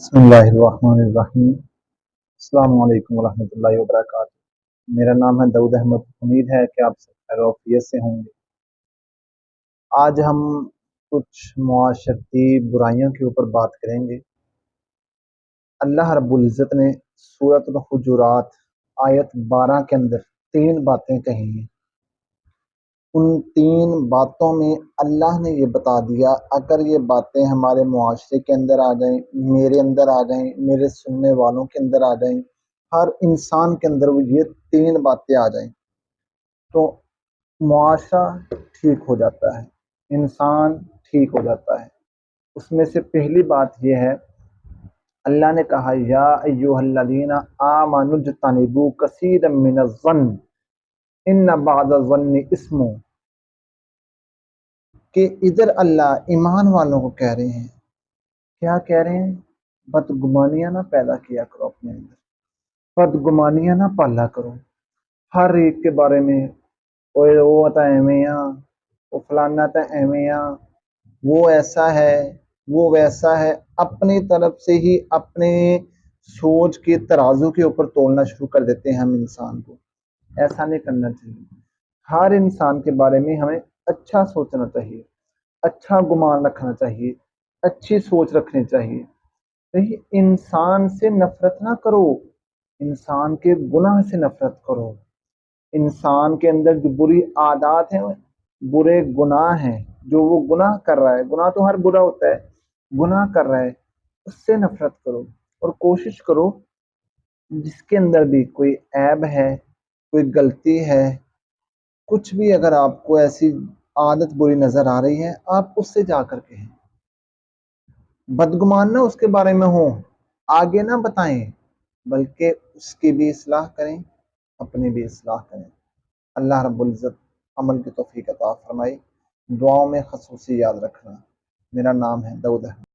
بسم اللہ الرحمن الرحیم۔ السلام علیکم ورحمۃ اللہ وبرکاتہ۔ میرا نام ہے داؤد احمد۔ امید ہے کہ آپ سب خیر و عافیت سے ہوں گے۔ آج ہم کچھ معاشرتی برائیوں کے اوپر بات کریں گے۔ اللہ رب العزت نے سورۃ الحجرات آیت 12 کے اندر 3 باتیں کہی ہیں۔ ان 3 باتوں میں اللہ نے یہ بتا دیا، اگر یہ باتیں ہمارے معاشرے کے اندر آ جائیں، میرے اندر آ جائیں، میرے سننے والوں کے اندر آ جائیں، ہر انسان کے اندر یہ 3 باتیں آ جائیں تو معاشرہ ٹھیک ہو جاتا ہے، انسان ٹھیک ہو جاتا ہے۔ اس میں سے پہلی بات یہ ہے، اللہ نے کہا یا ایھا الذین آمنوا اجتنبوا کثیرا من الظن ان بعض الظن اسم، کہ ادھر اللہ ایمان والوں کو کہہ رہے ہیں، کیا کہہ رہے ہیں؟ بدگمانیاں نہ پیدا کیا کرو اپنے اندر، بدگمانیاں نہ پالا کرو ہر ایک کے بارے میں۔ وہ تا ایویں آ، وہ فلانا تا ایویں آ، وہ ایسا ہے، وہ ویسا ہے، اپنی طرف سے ہی اپنے سوچ کے ترازو کے اوپر تولنا شروع کر دیتے ہیں ہم انسان کو۔ ایسا نہیں کرنا چاہیے۔ ہر انسان کے بارے میں ہمیں اچھا سوچنا چاہیے، اچھا گمان رکھنا چاہیے، اچھی سوچ رکھنی چاہیے۔ انسان سے نفرت نہ کرو، انسان کے گناہ سے نفرت کرو۔ انسان کے اندر جو بری عادات ہیں، برے گناہ ہیں، جو وہ گناہ کر رہا ہے، گناہ تو ہر برا ہوتا ہے، گناہ کر رہا ہے، اس سے نفرت کرو اور کوشش کرو جس کے اندر بھی کوئی عیب ہے، کوئی غلطی ہے، کچھ بھی اگر آپ کو ایسی عادت بری نظر آ رہی ہے، آپ اس سے جا کر کہیں، بدگمان نہ اس کے بارے میں ہو، آگے نہ بتائیں، بلکہ اس کی بھی اصلاح کریں، اپنی بھی اصلاح کریں۔ اللہ رب العزت عمل کی توفیق عطا فرمائے۔ دعاؤں میں خصوصی یاد رکھنا۔ میرا نام ہے داؤد احمد۔